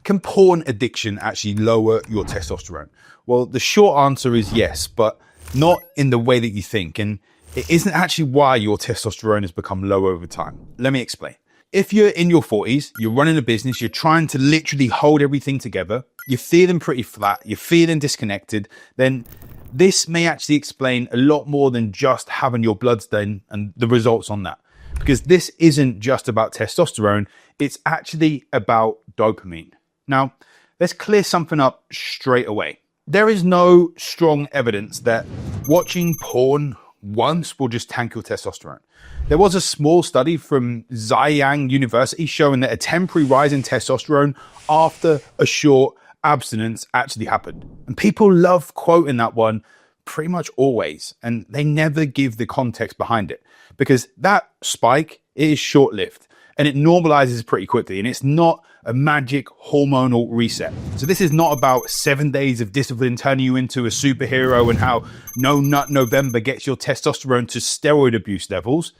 Can porn addiction actually lower your testosterone? Well, the short answer is yes, but not in the way that you think. And it isn't actually why your testosterone has become low over time. Let me explain. If you're in your 40s, you're running a business, you're trying to literally hold everything together, you're feeling pretty flat, you're feeling disconnected, then this may actually explain a lot more than just having your bloods done and the results on that. Because this isn't just about testosterone, it's actually about dopamine. Now, let's clear something up straight away. There is no strong evidence that watching porn once will just tank your testosterone. There was a small study from Zhejiang University showing that a temporary rise in testosterone after a short abstinence actually happened. And people love quoting that one pretty much always, and they never give the context behind it because that spike is short-lived and it normalizes pretty quickly, and it's not a magic hormonal reset. So this is not about 7 days of discipline turning you into a superhero and how No Nut November gets your testosterone to steroid abuse levels.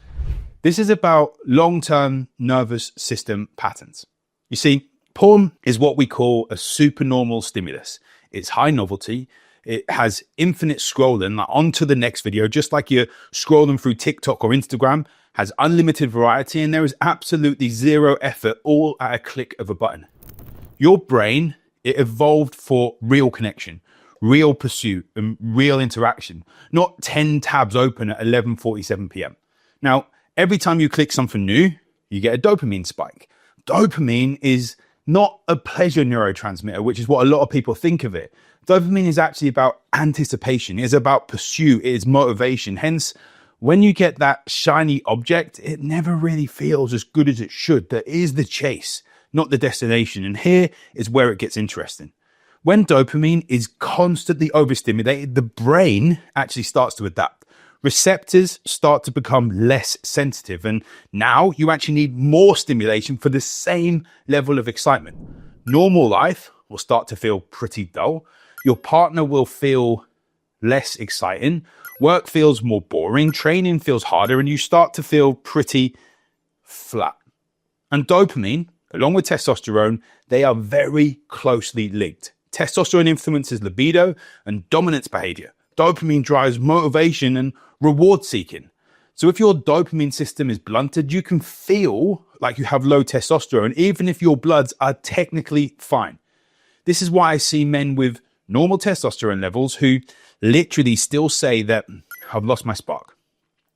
This is about long-term nervous system patterns. You see, porn is what we call a supernormal stimulus. It's high novelty. It has infinite scrolling, like onto the next video, just like you're scrolling through TikTok or Instagram, has unlimited variety, and there is absolutely zero effort, all at a click of a button. Your brain, it evolved for real connection, real pursuit, and real interaction, not 10 tabs open at 11:47 p.m. Now, every time you click something new, you get a dopamine spike. Dopamine is not a pleasure neurotransmitter, which is what a lot of people think of it. Dopamine is actually about anticipation. It is about pursuit. It is motivation. Hence, when you get that shiny object, it never really feels as good as it should. There is the chase, not the destination. And here is where it gets interesting. When dopamine is constantly overstimulated, the brain actually starts to adapt. Receptors start to become less sensitive. And now you actually need more stimulation for the same level of excitement. Normal life will start to feel pretty dull. Your partner will feel less exciting. Work feels more boring. Training feels harder. And you start to feel pretty flat. And dopamine, along with testosterone, they are very closely linked. Testosterone influences libido and dominance behavior. Dopamine drives motivation and reward seeking. So if your dopamine system is blunted, you can feel like you have low testosterone, even if your bloods are technically fine. This is why I see men with normal testosterone levels who literally still say that I've lost my spark.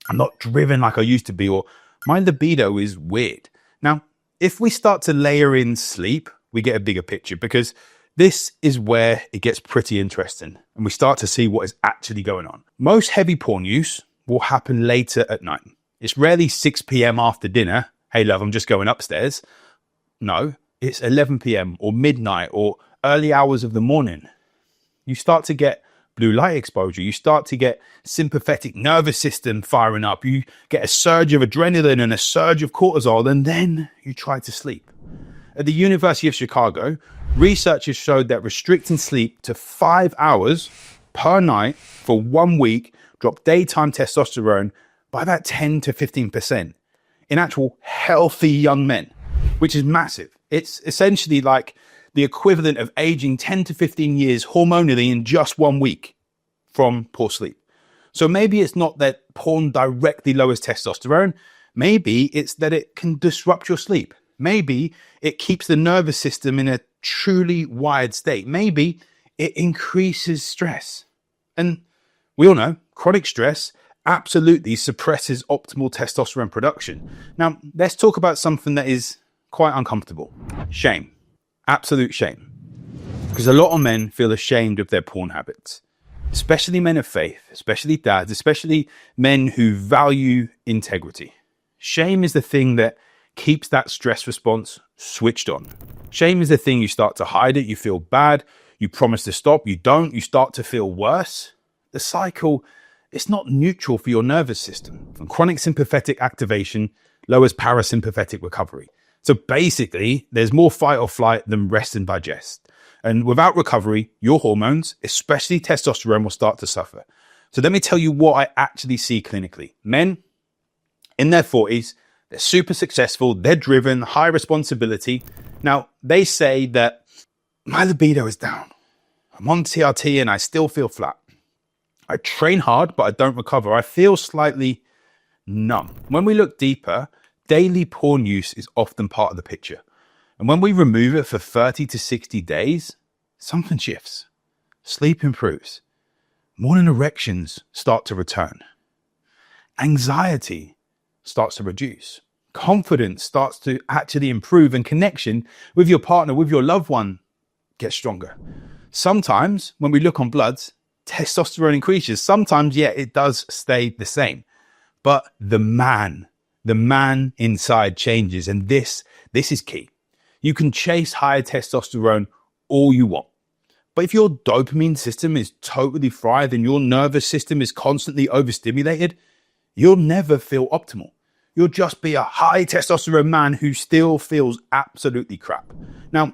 I'm not driven like I used to be, or my libido is weird. Now, if we start to layer in sleep, we get a bigger picture because this is where it gets pretty interesting and we start to see what is actually going on. Most heavy porn use will happen later at night. It's rarely 6 p.m. after dinner. Hey, love, I'm just going upstairs. No, it's 11 p.m. or midnight or early hours of the morning. You start to get blue light exposure. You start to get sympathetic nervous system firing up. You get a surge of adrenaline and a surge of cortisol, and then you try to sleep. At the University of Chicago, researchers showed that restricting sleep to 5 hours per night for 1 week dropped daytime testosterone by about 10 to 15% in actual healthy young men, which is massive. It's essentially like the equivalent of aging 10 to 15 years hormonally in just 1 week from poor sleep. So maybe it's not that porn directly lowers testosterone. Maybe it's that it can disrupt your sleep. Maybe it keeps the nervous system in a truly wired state. Maybe it increases stress. And we all know chronic stress absolutely suppresses optimal testosterone production. Now, let's talk about something that is quite uncomfortable. Shame. Absolute shame. Because a lot of men feel ashamed of their porn habits, especially men of faith, especially dads, especially men who value integrity. Shame is the thing that keeps that stress response switched on. Shame is the thing you start to hide it, you feel bad, you promise to stop, you don't, you start to feel worse. The cycle, it's not neutral for your nervous system. And chronic sympathetic activation lowers parasympathetic recovery. So basically, there's more fight or flight than rest and digest. And without recovery, your hormones, especially testosterone, will start to suffer. So let me tell you what I actually see clinically. Men in their 40s, they're super successful, they're driven, high responsibility. Now, they say that my libido is down. I'm on TRT and I still feel flat. I train hard, but I don't recover. I feel slightly numb. When we look deeper, daily porn use is often part of the picture. And when we remove it for 30 to 60 days, something shifts. Sleep improves. Morning erections start to return. Anxiety starts to reduce. Confidence starts to actually improve, and connection with your partner, with your loved one, gets stronger. Sometimes when we look on bloods, testosterone increases. Sometimes, yeah, it does stay the same. But the man inside changes. And this is key. You can chase higher testosterone all you want. But if your dopamine system is totally fried and your nervous system is constantly overstimulated, you'll never feel optimal. You'll just be a high testosterone man who still feels absolutely crap. Now,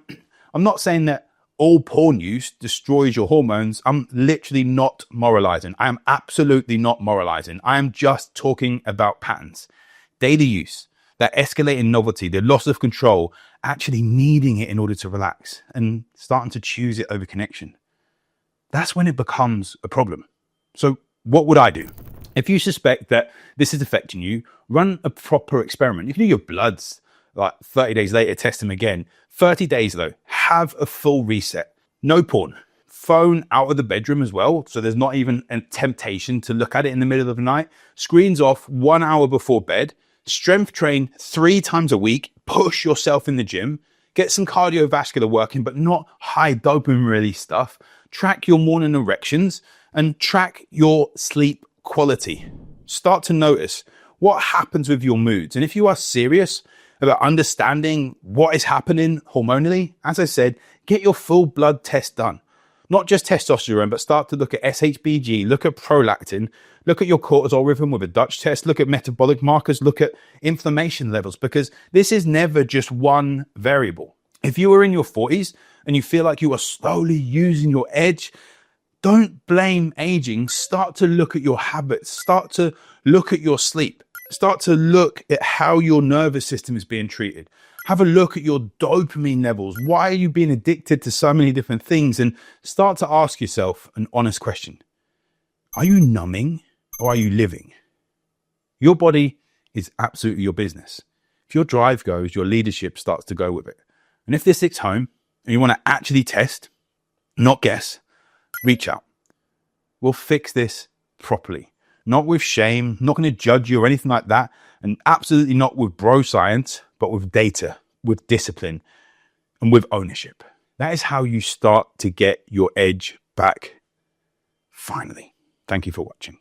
I'm not saying that all porn use destroys your hormones. I'm literally not moralizing. I am absolutely not moralizing. I am just talking about patterns. Daily use, that escalating novelty, the loss of control, actually needing it in order to relax and starting to choose it over connection. That's when it becomes a problem. So what would I do? If you suspect that this is affecting you, run a proper experiment. You can do your bloods, like 30 days later, test them again. 30 days though, have a full reset. No porn. Phone out of the bedroom as well, so there's not even a temptation to look at it in the middle of the night. Screens off 1 hour before bed. Strength train 3 times a week. Push yourself in the gym. Get some cardiovascular working, but not high dopamine release stuff. Track your morning erections and track your sleep quality. Start to notice what happens with your moods. And if you are serious about understanding what is happening hormonally, as I said, get your full blood test done. Not just testosterone, but start to look at SHBG, look at prolactin, look at your cortisol rhythm with a Dutch test, look at metabolic markers, look at inflammation levels, because this is never just one variable. If you are in your 40s and you feel like you are slowly using your edge, don't blame aging. Start to look at your habits. Start to look at your sleep. Start to look at how your nervous system is being treated. Have a look at your dopamine levels. Why are you being addicted to so many different things? And start to ask yourself an honest question. Are you numbing or are you living? Your body is absolutely your business. If your drive goes, your leadership starts to go with it. And if this hits home and you want to actually test, not guess, reach out. We'll fix this properly. Not with shame, not going to judge you or anything like that. And absolutely not with bro science, but with data, with discipline, and with ownership. That is how you start to get your edge back. Finally. Thank you for watching.